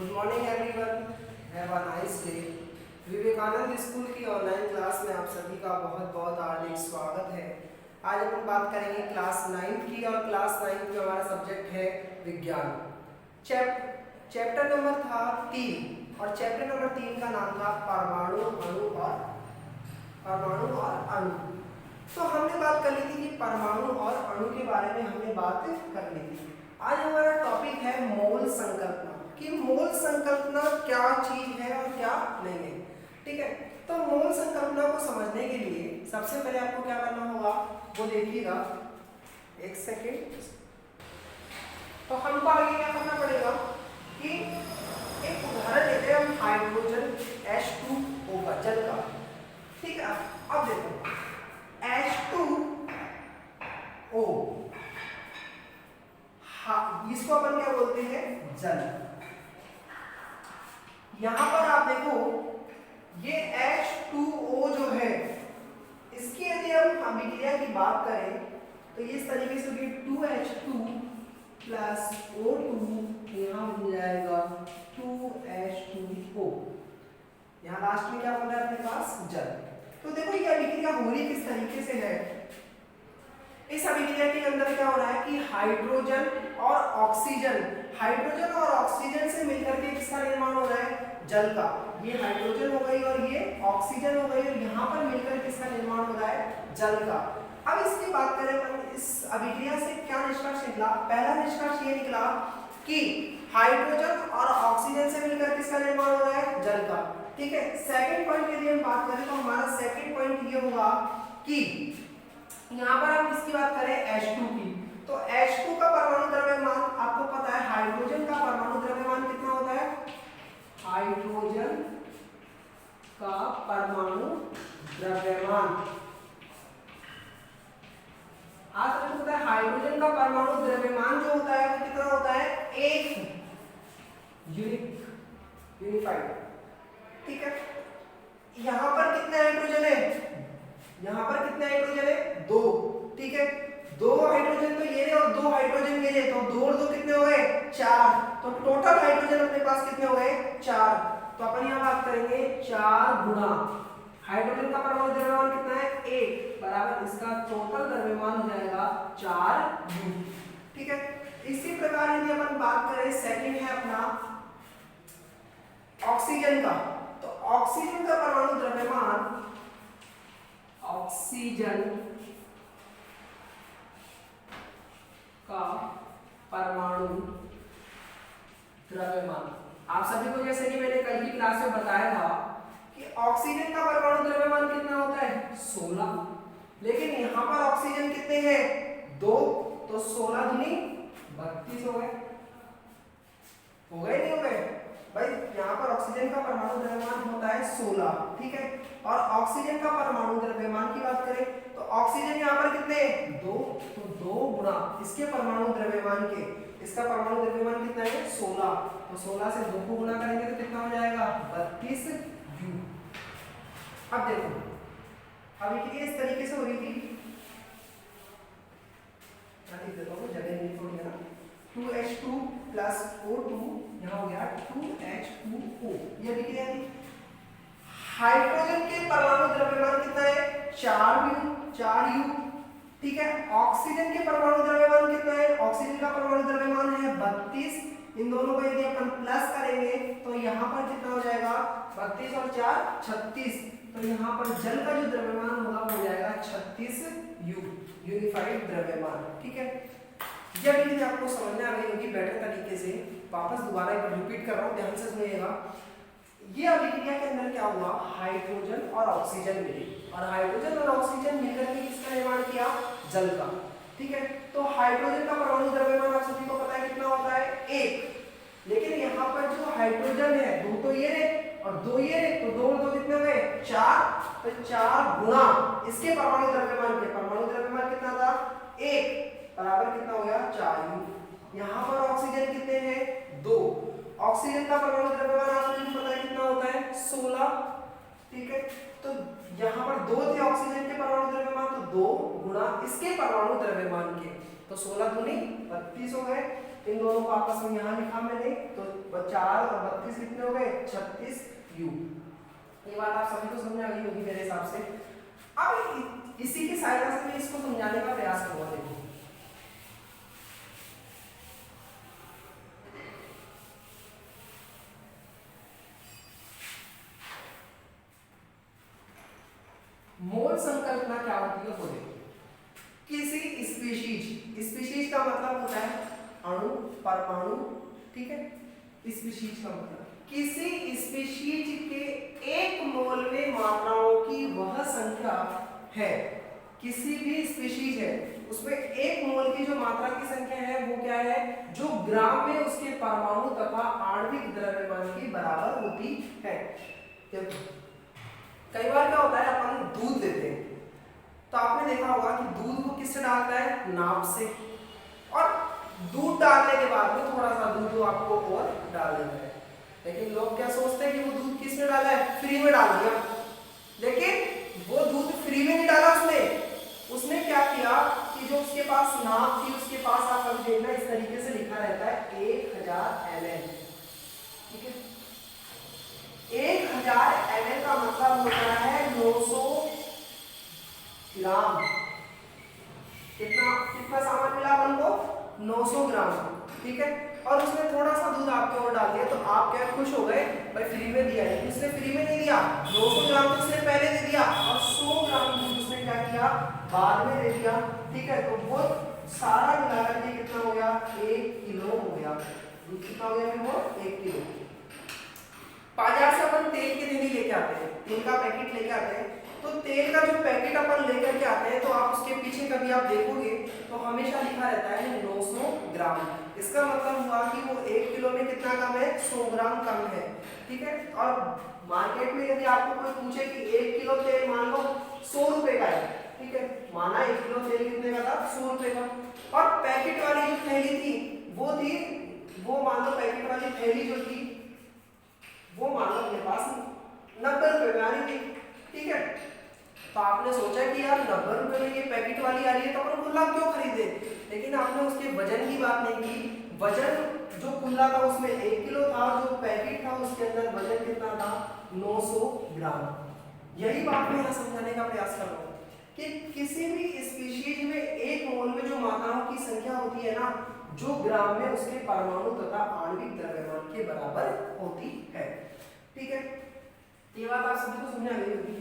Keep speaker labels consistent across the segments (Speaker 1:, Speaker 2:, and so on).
Speaker 1: Good morning everyone, have a nice day. Vivekananda school की online class में आप सभी का बहुत बहुत हार्दिक स्वागत है। आज अपन बात करेंगे क्लास 9 की और क्लास 9 में हमारा सब्जेक्ट है विज्ञान। चैप्टर नंबर था 3 और चैप्टर नंबर 3 का नाम था परमाणु और अणु। तो हमने बात कर ली थी कि परमाणु और अणु के बारे में हमने बात कर ली थी। आज हमारा टॉपिक है मोल संकल्पना, कि मोल संकल्पना क्या चीज है और क्या नहीं है। ठीक है, तो मोल संकल्पना को समझने के लिए सबसे पहले आपको क्या करना होगा वो देखिएगा। एक सेकेंड। तो हमको आगे क्या करना पड़ेगा कि एक उदाहरण लेते हैं हम हाइड्रोजन H2O का, जल का। ठीक है, अब देखो H2O, इसको अपन क्या बोलते हैं, जल। यहां पर आप देखो ये H2O जो है, इसकी यदि हम अभिक्रिया की बात करें तो इस तरीके से 2H2 प्लस O2, यहां मिल जाएगा 2H2O। यहां लास्ट में क्या बन रहा है अपने पास, जल। तो देखो ये अभिक्रिया हो रही किस तरीके से है। इस अभिक्रिया के अंदर क्या हो रहा है कि हाइड्रोजन और ऑक्सीजन से मिलकर के किसका निर्माण हो रहा है, जल का। ये हाइड्रोजन हो गई और ये ऑक्सीजन हो गई और यहाँ पर मिलकर किसका निर्माण हो रहा है, जल का। अब इसकी बात करें तो इस अभिक्रिया से क्या निष्कर्ष निकला। पहला निष्कर्ष ये निकला कि हाइड्रोजन और ऑक्सीजन से मिलकर किसका निर्माण हो रहा है, जल का। ठीक है, सेकंड पॉइंट यदि हम बात करें तो हमारा सेकंड पॉइंट ये होगा कि यहाँ पर हम किसकी बात करें, H2 की। तो H2 का परमाणु द्रव्यमान आपको पता है, हाइड्रोजन का परमाणु द्रव्यमान कितना होता है, हाइड्रोजन का परमाणु द्रव्यमान, आज तक पता है हाइड्रोजन का परमाणु द्रव्यमान जो होता है वो कितना होता है, 1 यूनिफाइड। ठीक है, यहां पर कितने हाइड्रोजन है, यहां पर कितने हाइड्रोजन है, 2। ठीक है, 2 हाइड्रोजन तो ये और 2 हाइड्रोजन ये, तो 2 और 2 कितने हो गए, 4। तो टोटल हाइड्रोजन अपने पास कितने हो गए, 4। तो अपन यहां बात करेंगे 4 गुना हाइड्रोजन का परमाणु द्रव्यमान कितना है, 1 बराबर इसका टोटल द्रव्यमान हो जाएगा 4U। ठीक है, इसी प्रकार यदि अपन बात करें सेकंड है अपना ऑक्सीजन का। तो ऑक्सीजन का परमाणु द्रव्यमान, ऑक्सीजन का परमाणु द्रव्यमान, आप सभी को जैसे कि मैंने कल की क्लास में बताया था कि ऑक्सीजन का परमाणु द्रव्यमान कितना होता है, 16। लेकिन यहां पर ऑक्सीजन कितने हैं, 2। तो 16 दूनी 32 हो गए, नहीं हो गए भाई। यहाँ पर ऑक्सीजन का परमाणु द्रव्यमान होता है 16। ठीक है, और ऑक्सीजन का परमाणु द्रव्यमान की बात करें तो ऑक्सीजन यहाँ पर कितने, 2। तो 2 गुना इसके परमाणु द्रव्यमान के, इसका परमाणु द्रव्यमान कितना है, 16। तो 16 से 2 को गुना करेंगे तो कितना हो जाएगा, 32U। अब देखो अभिक्रिया इस तरीके से हो रही थी, जगह नहीं छोड़ी है ना, 2H2 प्लस O2, यहाँ हो गया 2H2O। ये अभिक्रिया थी। हाइड्रोजन के परमाणु द्रव्यमान कितना है, 4U। ठीक है, ऑक्सीजन के परमाणु द्रव्यमान कितना है, ऑक्सीजन का परमाणु द्रव्यमान है 32। इन दोनों को यदि अपन प्लस करेंगे तो यहाँ पर कितना हो जाएगा, 32 और 4 36। तो यहाँ पर जल का जो द्रव्यमान होगा वो हो जाएगा 36U, यूनिफाइड द्रव्यमान। ठीक है, यह विधि आपको समझ में आ गई होगी बेटर तरीके से। वापस दोबारा एक बार रिपीट कर रहा हूँ, ध्यान से सुनिएगा। ये अभिक्रिया के अंदर क्या हुआ, हाइड्रोजन और ऑक्सीजन मिले और हाइड्रोजन और ऑक्सीजन मिलकर के किसका निर्माण किया, जल का। ठीक है, तो हाइड्रोजन का परमाणु द्रव्यमान आप सभी को पता है कितना होता है, 1। लेकिन यहाँ पर जो हाइड्रोजन है 2 तो ये रहे और 2 ये रहे, तो 2 और 2 कितने हुए, 4। तो 4 गुना इसके परमाणु द्रव्यमान के, परमाणु द्रव्यमान कितना था, 1 बराबर कितना हो गया, 4U। यहाँ पर ऑक्सीजन कितने हैं, 2। ऑक्सीजन का परमाणु द्रव्यमान आपको पता है कितना होता है, 16। ठीक है, तो यहाँ पर 2 थे ऑक्सीजन के परमाणु द्रव्यमान, तो 2 गुना इसके परमाणु द्रव्यमान के, तो 16 दूनी 32 हो गए। इन दोनों को आपस में यहाँ लिखा मैंने, तो 4 और 32 कितने हो गए 36 U। ये बात आप सभी को समझ आ गई होगी मेरे हिसाब से। अब इसी की सहायता से मैं इसको समझाने का प्रयास करूंगा। देखो मोल संकल्पना क्या होती है वो देखो। किसी स्पीशीज का मतलब होता है अणु, परमाणु, ठीक है। स्पीशीज का मतलब किसी स्पीशीज के एक मोल में मात्राओं की वह संख्या है। किसी भी स्पीशीज है उसमें एक मोल की जो मात्रा की संख्या है वो क्या है, जो ग्राम में उसके परमाणु तथा आणविक द्रव्यमान के बराबर होती है। देखो कई बार क्या होता है, अपन दूध देते हैं तो आपने देखा होगा कि दूध को किससे डालता है, नाप से, और दूध डालने के बाद में थोड़ा सा दूध वो आपको और डाल देता है। लेकिन लोग क्या सोचते हैं कि वो दूध किसमें डाला है, फ्री में डाल दिया। लेकिन वो दूध फ्री में नहीं डाला उसने क्या किया कि जो उसके पास नाप थी, उसके पास आप कभी देखना इस तरीके से लिखा रहता है 1000 ml, ठीक है। 1000 ml का मतलब होता है 900 ग्राम। कितना सामान मिला अपन को, 900 ग्राम, ठीक है। और उसने थोड़ा सा दूध आपके और डाल दिया तो आप क्या खुश हो गए, भाई फ्री में दिया है। उसने फ्री में नहीं दिया, 900 ग्राम तो उसने पहले दे दिया और 100 ग्राम दूध उसने क्या किया, बाद में दे दिया, ठीक है। तो वो सारा मिलाकर के कितना हो गया, 1 किलो हो गया। दूध कितना हो गया, वो 1 किलो। बाजार से अपन तेल की थैली लेके आते हैं, तेल का पैकेट लेके आते हैं, तो तेल का जो पैकेट अपन लेकर के आते हैं तो आप उसके पीछे कभी आप देखोगे तो हमेशा लिखा रहता है 900 ग्राम। इसका मतलब हुआ कि वो 1 किलो में कितना कम है, 100 ग्राम कम है, ठीक है। और मार्केट में यदि आपको कोई पूछे कि 1 किलो तेल मान लो 100 रुपए का है, ठीक है, माना 1 किलो तेल कितने का था, 100 रुपए का। और पैकेट वाली जो थैली थी वो मान लो पैकेट वाली थैली जो थी वो मान लो अपने पास 90 रुपए में आ रही थी, ठीक है। तो आपने सोचा कि यार 90 रुपए में ये पैकेट वाली आ रही है तो अपन खुला क्यों खरीदे, लेकिन आपने उसके वजन की बात नहीं की। वजन जो खुला था उसमें 1 किलो था, जो पैकेट था उसके अंदर वजन कितना था, 900 ग्राम। यही बात मैं यहाँ समझाने का प्रयास कर रहा हूँ कि किसी भी स्पीशीज में एक मोल में जो मात्राओं की संख्या होती है ना, जो ग्राम में उसके परमाणु तथा आणविक द्रव्यमान के बराबर होती है, ठीक है। ये बात आप सभी को समझ आ गई होगी।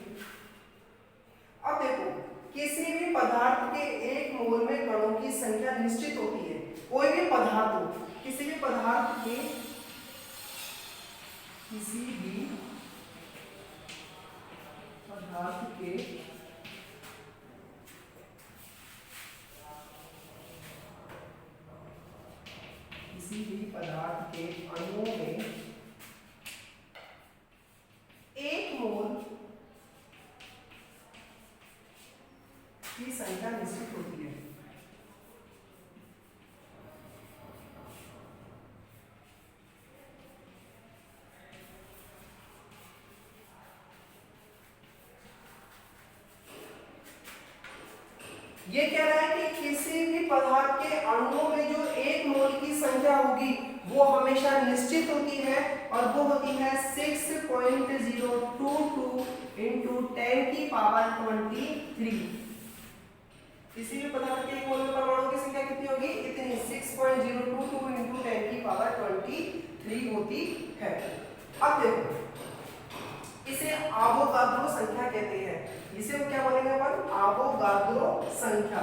Speaker 1: अब देखो किसी भी पदार्थ के एक मोल में कणों की संख्या निश्चित होती है। कोई भी पदार्थ हो, किसी भी पदार्थ के अणुओं में एक मोल की संख्या निश्चित होती है। ये कह रहा है कि किसी भी पदार्थ के अणुओं में जो एक मोल की संख्या होगी वो हमेशा निश्चित होती है और वो होती है 6.022 into 10 की पावर 23। किसी भी पदार्थ के एक मोल में परमाणु की संख्या कितनी होगी, इतनी 6.022 into 10 की पावर 23 होती है। अब देखो इसे आवोगाद्रो संख्या कहते हैं। इसे क्या बोलेंगे अपन, आवोगाद्रो संख्या।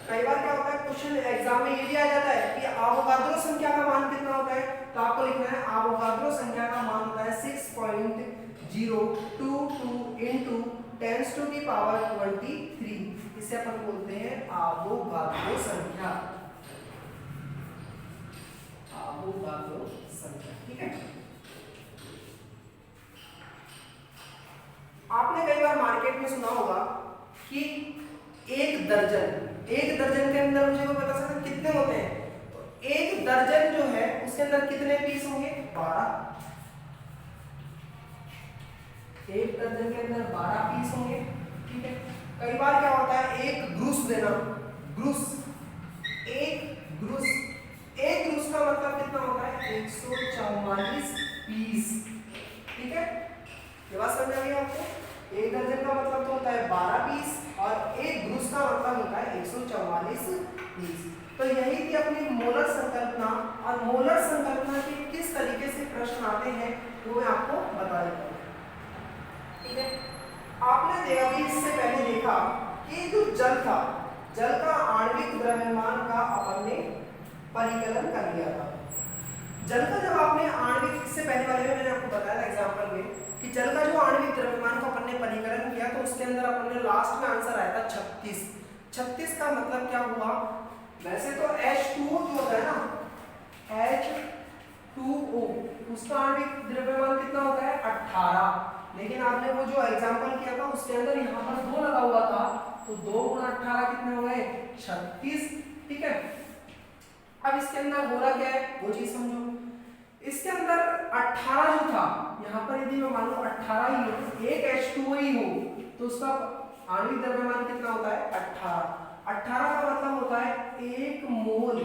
Speaker 1: कई बार क्या होता है क्वेश्चन एग्जाम में ये भी आ जाता है कि आवोगाद्रो संख्या का मान कितना होता है, तो आपको लिखना है आवोगाद्रो संख्या का मान होता है 6.022 into 10 to the power 23। इसे अपन बोलते हैं आवोगाद्रो संख्या, आवोगाद्रो संख्या, ठीक है। आपने कई बार मार्केट में सुना होगा कि एक दर्जन के अंदर मुझे को बता सकते कितने होते हैं, तो एक दर्जन जो है उसके अंदर कितने पीस होंगे, 12। एक दर्जन के अंदर 12 पीस होंगे, ठीक है। कई बार क्या होता है एक ग्रुस देना, ग्रुस, एक ध्रुस, एक ध्रुस का मतलब कितना होता है 144 पीस। ठीक है, ये बात समझ आ गई आपको। एक दर्जन का मतलब तो होता है 12 पीस और एक ध्रुस का मतलब होता है 144 पीस। तो यही थी अपनी मोलर संकल्पना, और मोलर संकल्पना के किस तरीके से प्रश्न आते हैं वो मैं आपको बता देता हूँ। ठीक है, आपने अभी इससे पहले देखा कि जो जल था, जल का आणविक द्रव्यमान का अपन ने परिकलन कर लिया था। जल का जब आपने आणविक, इससे पहले वाले में मैंने आपको बताया था एग्जांपल में कि जल का जो आणविक द्रव्यमान का अपन ने परिकलन किया तो उसके अंदर अपन ने लास्ट में आंसर आया था 36। 36 का मतलब क्या हुआ, वैसे तो H2O जो होता है ना H2O, उसका आणविक द्रव्यमान कितना होता है 18, लेकिन आपने वो जो एग्जांपल किया था उसके अंदर यहाँ पर 2 लगा हुआ था, तो 2 गुणा 18 कितने हो गए 36। ठीक है, अब इसके अंदर हो रहा क्या है वो चीज समझो। इसके अंदर 18 जो था, यहाँ पर यदि मैं मान लो 18 ही हो, एक H2O ही हो, तो उसका आणविक द्रव्यमान कितना होता है 18। 18 का मतलब होता है 1 मोल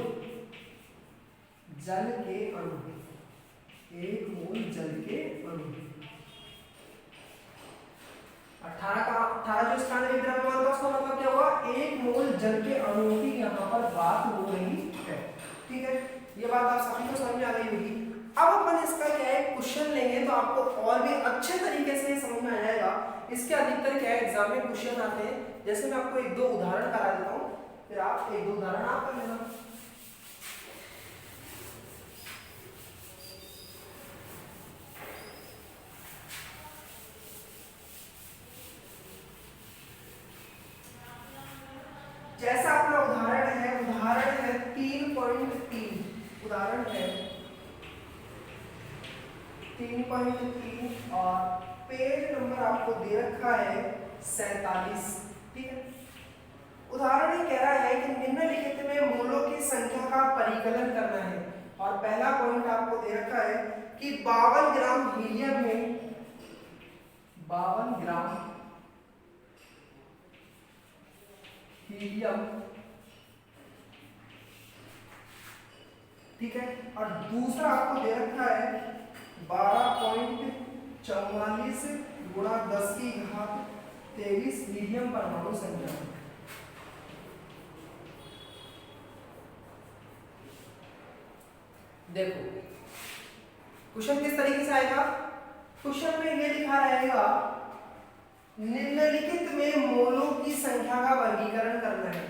Speaker 1: जल के अणु, 1 मोल जल के अणु। 18 जो स्थान में द्रव्यमान था उसका मतलब क्या हुआ 1 मोल जल के अणुओं की यहाँ पर बात हो रही है। ठीक है, ये बात आप सभी को समझ में आ गई होगी। अब अपन इसका क्या है क्वेश्चन लेंगे तो आपको और भी अच्छे तरीके से समझ में आ जाएगा। इसके अधिकतर क्या है एग्जाम में क्वेश्चन आते हैं, जैसे मैं आपको 1-2 उदाहरण करा देता हूँ, फिर आप 1-2 उदाहरण आप कर लेना। जैसा अपना उदाहरण है 3.3, उदाहरण है 3.3 और पेज नंबर आपको दे रखा है 47। ठीक है, उदाहरण ये कह रहा है कि निम्नलिखित में मोलों की संख्या का परिकलन करना है, और पहला पॉइंट आपको दे रखा है कि 52 ग्राम हीलियम में 52 ग्राम हीलियम, ठीक है, और दूसरा आपको दे रखा है 12.44 गुणा 10 की घात 23 हीलियम परमाणु संख्या। देखो क्वेश्चन किस तरीके से आएगा, क्वेश्चन में ये लिखा रहेगा निम्नलिखित में मोलों की संख्या का वर्गीकरण करना है।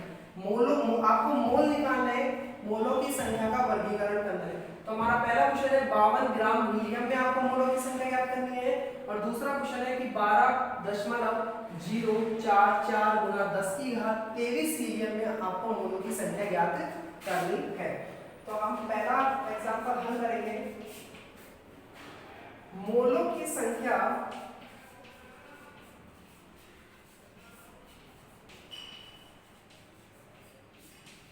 Speaker 1: आपको मोल निकालना है, मोलों की संख्या का वर्गीकरण करना है। तो हमारा पहला क्वेश्चन है 52 ग्राम हीलियम में आपको मोलों की संख्या ज्ञात करनी है, और दूसरा क्वेश्चन है कि 12.044 गुणा 10 की घात 23 हीलियम में आपको मोलों की संख्या ज्ञात करनी है। तो हम पहला एग्जांपल हल करेंगे। मोलों की संख्या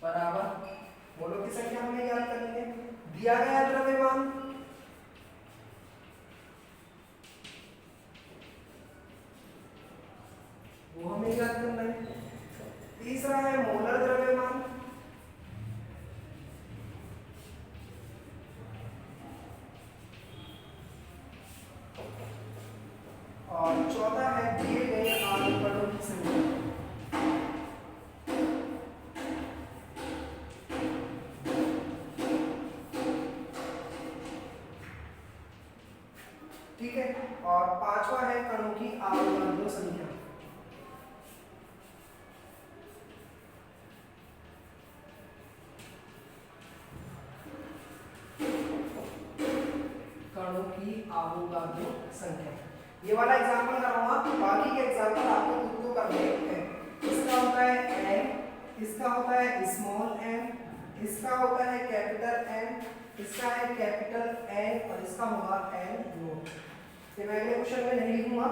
Speaker 1: बराबर, मोलों की संख्या हमें ज्ञात करनी है, दिया गया द्रव्यमान वो हमें ज्ञात करना है, तीसरा है मोलर द्रव्यमान, और चौथा है दिए गए आणविक कणों की संख्या। ठीक है, और पांचवा है कणों की अवगाद्रो संख्या। कणों की अवगाद्रो संख्या। ये वाला एग्जांपल कराऊंगा, बाकी के एग्जांपल आपको खुद को करने हैं। इसका होता है एम, इसका होता है स्मॉल एम, इसका होता है कैपिटल एम, इसका है कैपिटल एन, और इसका होगा एन नोट। ये मैं अगले क्वेश्चन में नहीं लिखूंगा।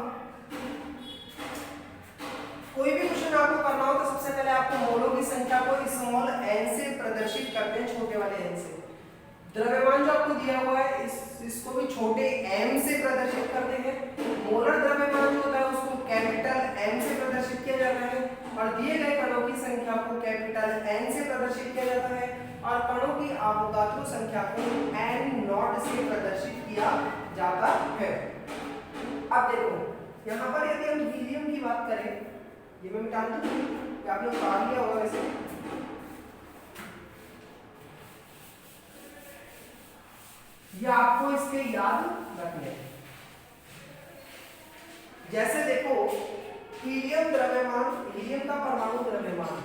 Speaker 1: कोई भी क्वेश्चन आपको करना हो तो सबसे पहले आपको मोलों की संख्या को स्मॉल एन से प्रदर्शित करते हैं, छोटे वाले एन से। द्रव्यमान जो आपको दिया हुआ है इसको भी छोटे एम से प्रदर्शित करते हैं। मोलर द्रव्यमान जो होता है उसको कैपिटल एम से प्रदर्शित किया जाता है, और दिए गए कणों की संख्या को कैपिटल N से प्रदर्शित किया जाता है और कणों की अवोगाद्रो संख्या को N नॉट से प्रदर्शित किया जाता है। अब देखो यहाँ पर यदि हम हीलियम की बात करें, ये मैं मिटा दूं कि आपने पढ़ लिया होगा वैसे, ये आपको इसके याद रखने हैं। जैसे देखो हीलियम द्रव्यमान, हीलियम का परमाणु द्रव्यमान,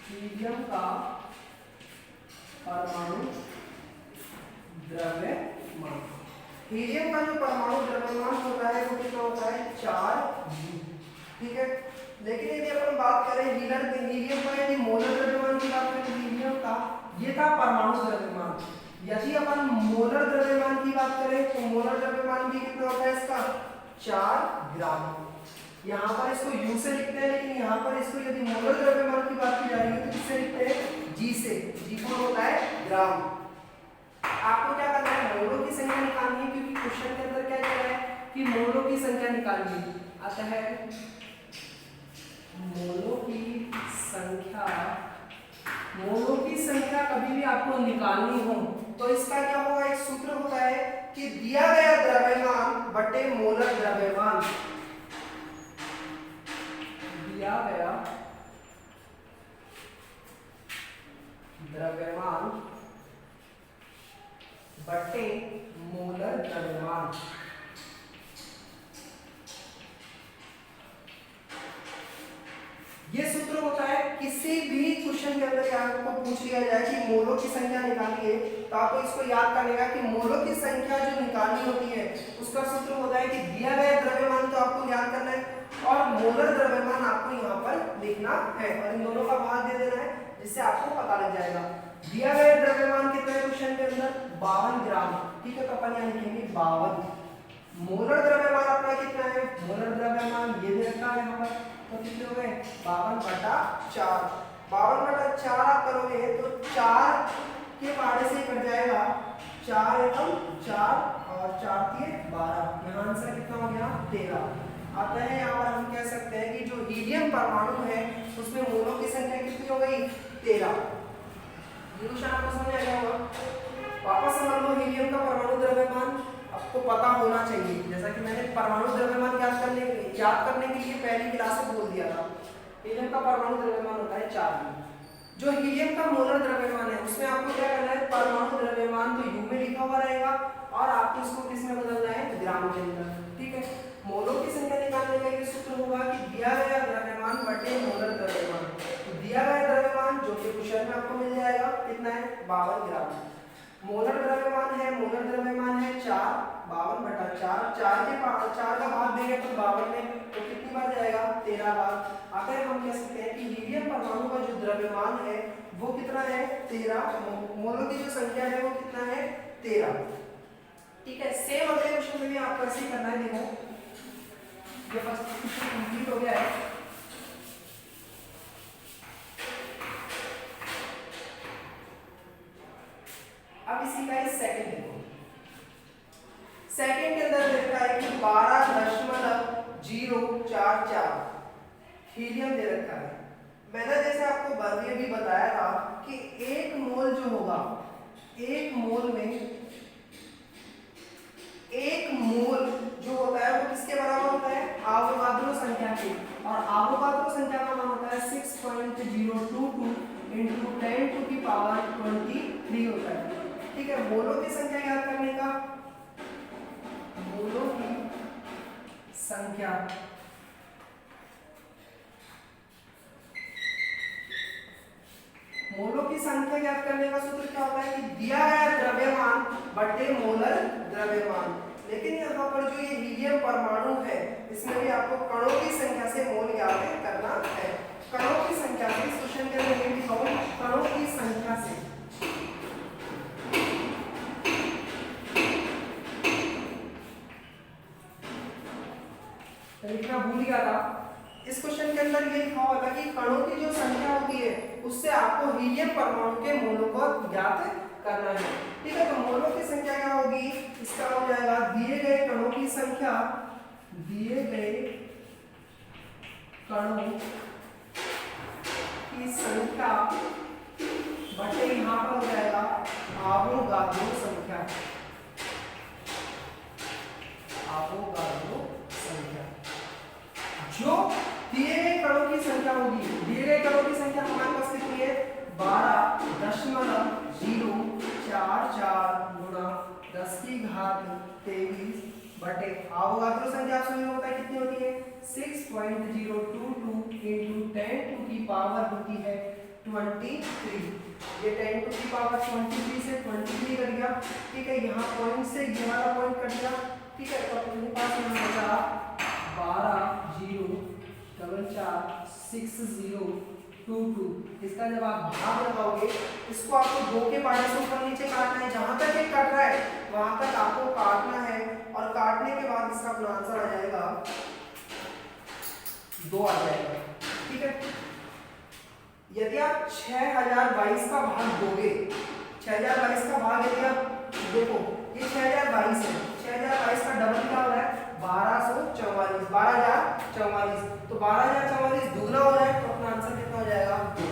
Speaker 1: हीलियम का परमाणु द्रव्यमान, हीलियम का जो परमाणु द्रव्यमान होता है वो कितना होता है 4U, ठीक है। लेकिन यदि अपन बात करें हीलियम का, यदि मोलर द्रव्यमान की बात करें हीलियम का, ये था परमाणु द्रव्यमान। यदि अपन मोलर द्रव्यमान की बात करें तो मोलर द्रव्यमान भी कितना होता है इसका 4 ग्राम। यहाँ पर इसको U से लिखते हैं, लेकिन यहाँ पर इसको यदि मोलर द्रव्यमान की बात की जा रही है तो किससे लिखते हैं G से, G को होता है ग्राम। आपको क्या करना है, मोलों की संख्या निकालनी है, क्योंकि क्वेश्चन के अंदर क्या कह रहा है कि मोलों की संख्या निकालनी है। अतः मोलों की संख्या कभी भी आपको निकालनी हो तो इसका क्या होगा, एक सूत्र होता है कि दिया गया द्रव्यमान बटे मोलर द्रव्यमान, दिया गया द्रव्यमान बटे मोलर द्रव्यमान। ये सूत्र होता है किसी भी क्वेश्चन के अंदर आपको पूछ लिया जाए कि मोलों की संख्या निकालिए तो आपको इसको याद करने का कि मोलों की संख्या जो निकालनी होती है उसका सूत्र होता है कि दिया गया द्रव्यमान तो आपको याद करना है और मोलर द्रव्यमान आपको यहाँ पर लिखना है और इन दोनों का भाग दे देना है जिससे आपको पता लग जाएगा। दिया गया द्रव्यमान कितना है क्वेश्चन के अंदर 52 ग्राम, ठीक है, तो अपन यहाँ लिखेंगे 52। मोलर द्रव्यमान अपना कितना है, मोलर द्रव्यमान ये दे रखा है यहाँ पर, तो कितने हो गए 52/4। 52/4 आप करोगे तो 4 के पहाड़े से कट जाएगा, 4 एकम 4 और 4 के 12, यहाँ आंसर कितना हो गया 13। आता है यहाँ पर हम कह सकते हैं कि जो हीलियम परमाणु है उसमें मोलों की संख्या कितनी हो गई 13। ये क्वेश्चन आपको समझ आ गया होगा। वापस समझ लो हीलियम का परमाणु द्रव्यमान आपको पता होना चाहिए, जैसा कि मैंने परमाणु द्रव्यमान याद करने के लिए पहली क्लास में बोल दिया था। हीलियम का परमाणु द्रव्यमान होता है 4। जो हीलियम का मोलर द्रव्यमान है उसमें आपको क्या करना है, परमाणु द्रव्यमान तो U में लिखा हुआ रहेगा और आपको इसको किस में बदलना है, ग्राम के अंदर, ठीक है। मोलों की संख्या निकालने का ये सूत्र होगा कि दिया गया द्रव्यमान बटे मोलर द्रव्यमान। तो दिया गया द्रव्यमान जो कि क्वेश्चन में आपको मिल जाएगा कितना है 52 ग्राम। मोलर द्रव्यमान है, मोलर द्रव्यमान है 4, 52/4, 4 का भाग देंगे तो 52 में तो कितनी बार जाएगा 13 बार। अगर हम कह सकते हैं कि हीलियम परमाणु का जो द्रव्यमान है वो कितना है 13, मोलों की जो संख्या है वो कितना है 13, ठीक है। सेम अगले क्वेश्चन में भी आपको ऐसे ही करना है। देखो ये फर्स्ट क्वेश्चन कंप्लीट हो गया है। अब इसी का सेकंड देखो, सेकंड के अंदर देखा है कि 12.044 हीलियम दे रखा है। मैंने जैसे आपको बर्नियर भी बताया था कि एक मोल जो होगा, एक मोल में एक मोल जो होता है वो किसके बराबर होता है, अवोगाद्रो संख्या के, और अवोगाद्रो संख्या का मान होता है 6.022 into 10⁻23 होता है, ठीक है। मोलों की संख्या याद करने का, मोलों की संख्या याद करने का सूत्र क्या होता है कि दिया गया द्रव्यमान बटे मोलर द्रव्यमान। लेकिन यहाँ पर जो ये हीलियम परमाणु है इसमें भी आपको कणों की संख्या से मोल याद करना है। कणों की संख्या से, इस क्वेश्चन के अंदर ये लिखा हुआ कणों की संख्या से, लिखना भूल गया था। इस क्वेश्चन के अंदर ये लिखा हुआ था कि कणों की जो संख्या होती है उससे आपको हीलियम परमाणु के मोलों को ज्ञात करना है, ठीक है। तो मोलों की संख्या क्या होगी, इसका हो जाएगा दिए गए कणों की संख्या, दिए गए कणों की संख्या बटे यहाँ पर हो जाएगा अवोगाद्रो संख्या। अवोगाद्रो संख्या जो दिए गए कणों की संख्या होगी, दिए गए कणों की संख्या हमारे पास कितनी है 12.044 गुणा 10⁻23 बटे अवोगाद्रो संख्या आप समझ में होता है कितनी होती है 6.022 into 10 to the power होती है 23। ये 10 to the power 23 से 23 कर गया, ठीक है। यहाँ पॉइंट से ये वाला पॉइंट कट गया, ठीक है। तो अपने पास में बचा 12.0446022। इसका जब आप भाग लगाओगे, इसको आपको दो के पार्ट से ऊपर नीचे काटना है, जहां तक ये कट रहा है वहां तक आपको काटना है, और काटने के बाद इसका अपना आंसर आ जाएगा 2 आ जाएगा, ठीक है। यदि आप 6022 का भाग दोगे, 6022 का भाग यदि आप देखो, ये 6022 है, 6022 का डबल क्या हो रहा है 1244, 12044, तो 12044 दूना हो जाए तो अपना आंसर कितना हो जाएगा 2।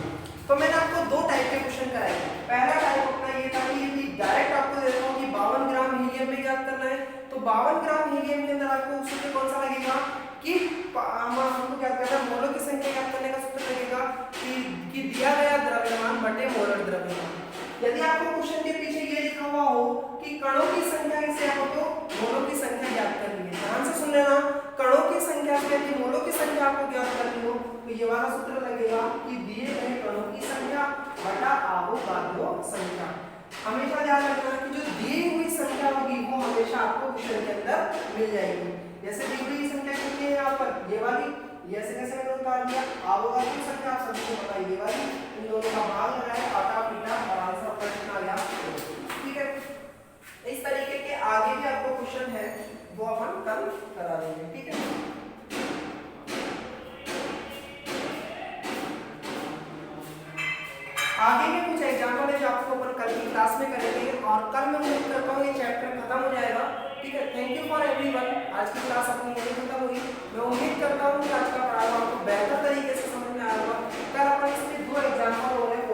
Speaker 1: तो मैंने आपको दो टाइप के क्वेश्चन कराए। पहला टाइप अपना ये था कि डायरेक्ट आपको दे देता हूं कि 52 ग्राम हीलियम में ज्ञात करना है, तो 52 ग्राम हीलियम के अंदर आपको सूत्र कौन सा लगेगा कि हमको क्या कहता है मोलों की संख्या ज्ञात करने का सूत्र लगेगा कि दिया गया द्रव्यमान बटे मोलर द्रव्यमान। यदि आपको क्वेश्चन के पीछे ये लिखा हुआ हो कि कणों की संख्या से आपको मोलों की संख्या ज्ञात करनी है, ध्यान से सुन लेना, कणों की संख्या से यदि मोलों की संख्या आपको ज्ञात करनी हो तो ये वाला सूत्र लगेगा कि दिए गए कणों की संख्या बटा अवोगाद्रो संख्या। हमेशा ध्यान रखना कि जो दी हुई संख्या होगी वो हमेशा आपको क्वेश्चन के अंदर मिल जाएगी। जैसे दी हुई संख्या कितनी है यहाँ पर, ये वाली, ये ऐसे कैसे मैंने उतार दिया, अवोगाद्रो संख्या आप सभी को पता है, ये वाली, इन दोनों का भाग लगाया, काटा पीटा और आंसर आपका कितना आ गया, ठीक है। इस तरीके के आगे भी आपको क्वेश्चन है वो अपन कल करा देंगे, ठीक है। आगे के कुछ एग्जाम्पल है जो आपको अपन कल की क्लास में करेंगे, और कल मैं उम्मीद करता हूँ ये चैप्टर खत्म हो जाएगा, ठीक है। Thank you for everyone. आज की क्लास अपनी यही खत्म हुई। मैं उम्मीद करता हूँ कि आज का पढ़ावा आपको बेहतर तरीके से समझ में आया होगा। कल अपन इसमें 2 एग्जाम्पल हो रहे हैं।